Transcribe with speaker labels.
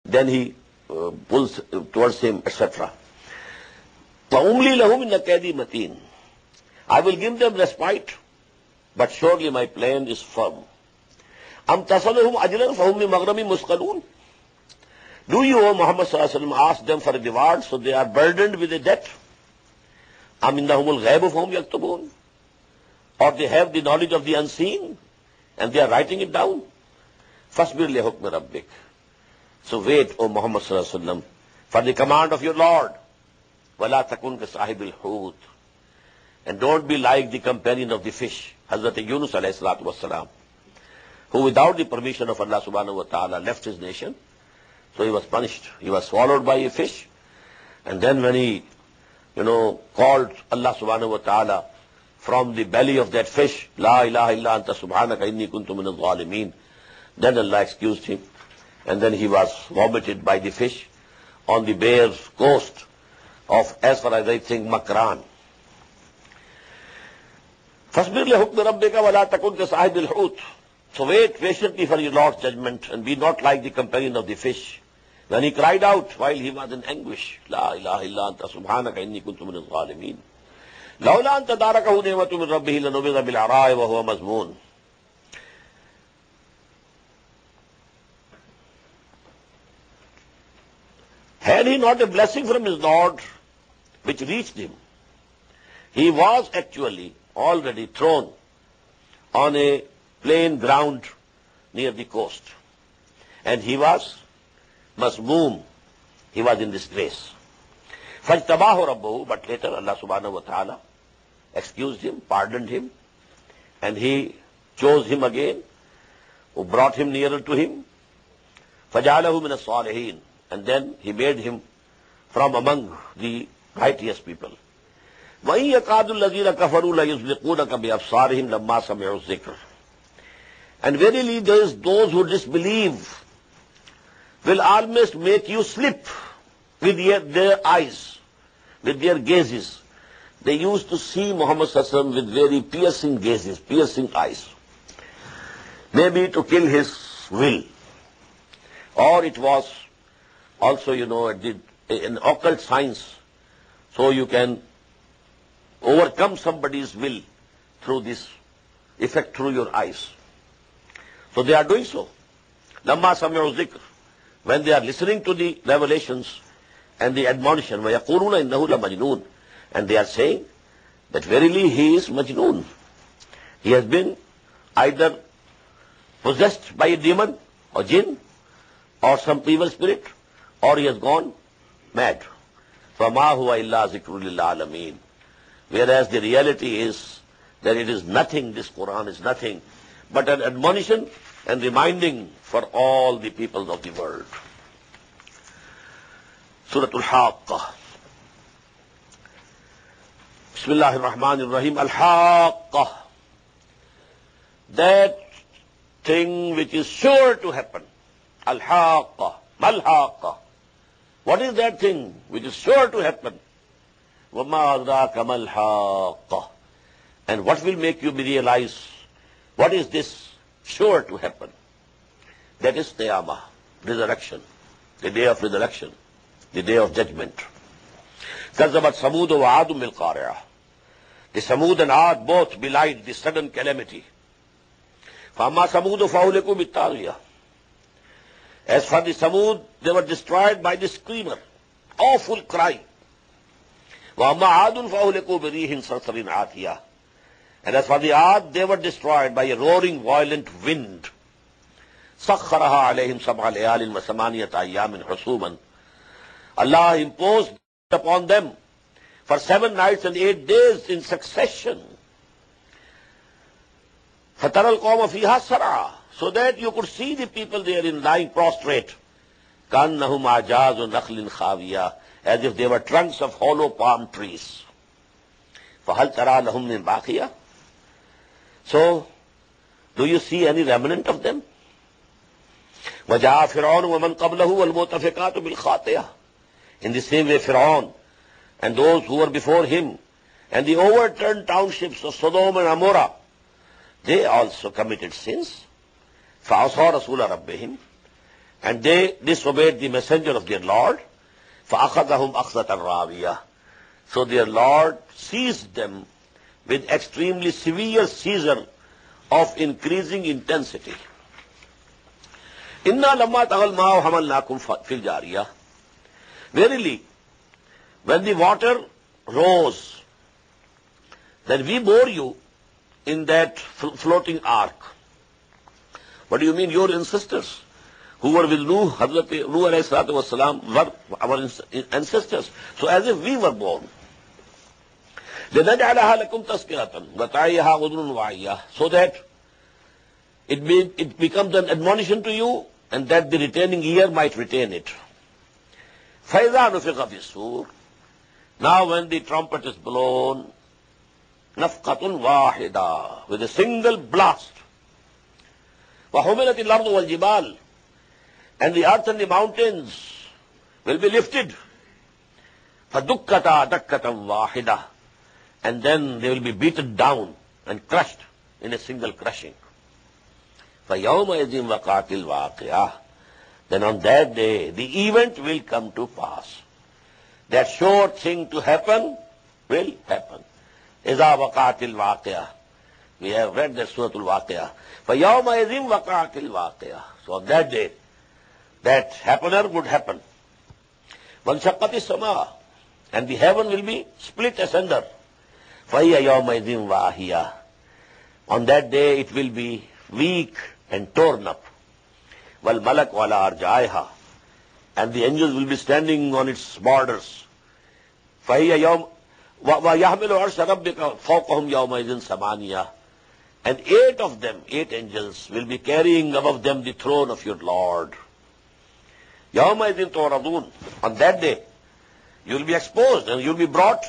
Speaker 1: then he pulls towards him, etc. فَأُمْلِي لَهُمْ إِنَّ كَيْدِي مَتِينٌ. I will give them respite, but surely my plan is firm. أَمْ تَصَلُهُمْ أَجْرًا فَهُمْ بِمَغْرَمٍ مُثْقَلُونَ. Do you, O Muhammad sallallahu alaihi wasallam, ask them for a reward so they are burdened with a debt? أَمْ إِنَّهُمُ الْغَيْبُ فَهُمْ يَكْتُبُونَ. Or they have the knowledge of the unseen and they are writing it down. فَاصْبِرْ لِحُكْمِ رَبِّكَ. So wait, O Muhammad sallallahu alaihi wasallam, for the command of your Lord. وَلَا تَكُنْ كَصَاحِبِ الْحُوتِ. And don't be like the companion of the fish, Hazrat Yunus alayhi salatu wassalam, who without the permission of Allah subhanahu wa ta'ala left his nation. So he was punished. He was swallowed by a fish. And then when he, called Allah subhanahu wa ta'ala from the belly of that fish, La ilaha illa anta subhanaka inni kuntu min al-zalimin, then Allah excused him. And then he was vomited by the fish on the bear's coast of, as far as I think, Makran. فَاصْبِرْ لِحُكْمِ رَبِّكَ وَلَا تَكُنْ كَصَاحِبِ الْحُوتِ. So wait patiently for your Lord's judgment and be not like the companion of the fish. When he cried out while he was in anguish, La ilaha illa anta subhanaka inni kuntu min al-zalimin. لَوْلَا أَن تَدَارَكَهُ نِعْمَةٌ مِّن رَبِّهِ لَنُبِذَ بِالْعَرَاءِ وَهُوَ مَذْمُومٌ. Had he not a blessing from his Lord which reached him, he was actually already thrown on a plain ground near the coast. And he was masmoom. He was in disgrace. فَاجْتَبَاهُ رَبُّهُ. But later Allah subhanahu wa ta'ala excused him, pardoned him, and he chose him again, who brought him nearer to him. فَجَعَلَهُ مِنَ الصَّالِحِينَ. And then he made him from among the righteous people. وَإِن يَكَادُ الَّذِينَ كَفَرُوا لَيُزْلِقُونَكَ بِأَبْصَارِهِمْ لَمَّا سَمِعُوا الذِّكْرَ. And verily those who disbelieve will almost make you slip with their eyes, with their gazes. They used to see Muhammad sallallahu alaihi wasallam with very piercing gazes, piercing eyes. Maybe to kill his will. Or it was also, an occult science. So you can overcome somebody's will through this effect through your eyes. So they are doing so. Lamma sami'u dhikr. When they are listening to the revelations and the admonition, وَيَقُولُونَ إِنَّهُ لَمَجْنُونَ. And they are saying that verily he is majnoon. He has been either possessed by a demon or jinn or some evil spirit, or he has gone mad. فَمَا هُوَ إِلَّا ذِكْرٌ لِلْعَالَمِينَ. Whereas the reality is that it is nothing, this Quran is nothing, but an admonition and reminding for all the peoples of the world. Surah Al-Haqqah. Bismillahir Rahmanir Rahim. Al-Haqqah. That thing which is sure to happen. Al-Haqqah. Mal-Haqqah. What is that thing which is sure to happen? وَمَا أَدْرَاكَ مَا الْحَاقَّةُ. And what will make you realize what is this sure to happen? That is Qiyamah, resurrection, the day of resurrection, the day of judgment. كَذَّبَتْ ثَمُودُ وَعَادٌ بِالْقَارِعَةِ. The Samud and Aad both belied the sudden calamity. فَأَمَّا ثَمُودُ فَأُهْلِكُوا بِالطَّاغِيَةِ. As for the Samud, they were destroyed by the screamer, awful cry. وَأَمَّا عَادٌ فَأُهْلِكُوا بِرِيحٍ صَرْصَرٍ عَاتِيَةٍ. And as for the Aad, they were destroyed by a roaring, violent wind. سَخَّرَهَا عَلَيْهِمْ سَبْعَ لَيَالٍ وَثَمَانِيَةَ أَيَّامٍ حُسُومًا. Allah imposed upon them for 7 nights and 8 days in succession. فَتَرَى الْقَوْمَ فِيهَا سَرْعًا. So that you could see the people there in lying prostrate. كَأَنَّهُمْ أَعْجَازُ نَخْلٍ خَاوِيَةٍ. As if they were trunks of hollow palm trees. فَهَلْ تَرَى لَهُمْ مِنْ بَاقِيَةٍ. So, do you see any remnant of them? وَجَاءَ فِرْعَوْنُ وَمَنْ قَبْلَهُ وَالْمُؤْتَفِقَاتُ بِالْخَاطِئَةِ. In the same way, Fir'aun and those who were before him and the overturned townships of Sodom and Amorah, they also committed sins. فَعَصَى رَسُولَ رَبِّهِمْ. and they disobeyed the messenger of their Lord. فَأَخَذَهُمْ أَخْذَةً رَّابِيَةً. So their Lord seized them with extremely severe seizure of increasing intensity. إِنَّا لَمَّا تَغَى الْمَاءُ حَمَلْنَاكُمْ فِي الْجَارِيَةِ. Verily, when the water rose, then we bore you in that floating ark. What do you mean? Your ancestors who were with Nuh, Hazrat Nuh alayhi salatu wasalam, were our ancestors. So as if we were born. لَنَجْعَلَهَا لَكُمْ تَذْكِرَةً وَتَعِيهَا أُذُنٌ وَعِيَّةٌ. So that it becomes an admonition to you, and that the retaining ear might retain it. فَإِذَا نُفِخَ فِي الصُّورِ. Now when the trumpet is blown, نَفْقَةٌ وَاحِدًا, with a single blast. وَحُمِلَتِ الْأَرْضُ وَالْجِبَالِ. And the earth and the mountains will be lifted. فَدُكَّتَا دَكَّةً وَاحِدًا. And then they will be beaten down and crushed in a single crushing. فَيَوْمَئِذٍ وَقَعَتِ الْوَاقِعَةُ. Then on that day, the event will come to pass. That sure thing to happen will happen. إِذَا وَقَعَتِ الْوَاقِعَةُ. We have read the Surah Al-Waqi'ah. فَيَوْمَئِذٍ وَقَعَتِ الْوَاقِعَةُ. So on that day, that happener would happen. وَانشَقَّتِ السَّمَاءُ. And the heaven will be split asunder. فَهِيَ يَوْمَئِذٍ وَاهِيَةٌ. On that day it will be weak and torn up. وَالْمَلَكُ عَلَىٰ أَرْجَائِهَا. And the angels will be standing on its borders. فَهِيَ يَوْمَ وَيَحْمِلُ عَرْشَ رَبِّكَ فَوْقَهُمْ يَوْمَئِذٍ ثَمَانِيَةٌ. And 8 of them, 8 angels, will be carrying above them the throne of your Lord. يَوْمَئِذٍ تُعْرَضُونَ. On that day, you will be exposed and you will be brought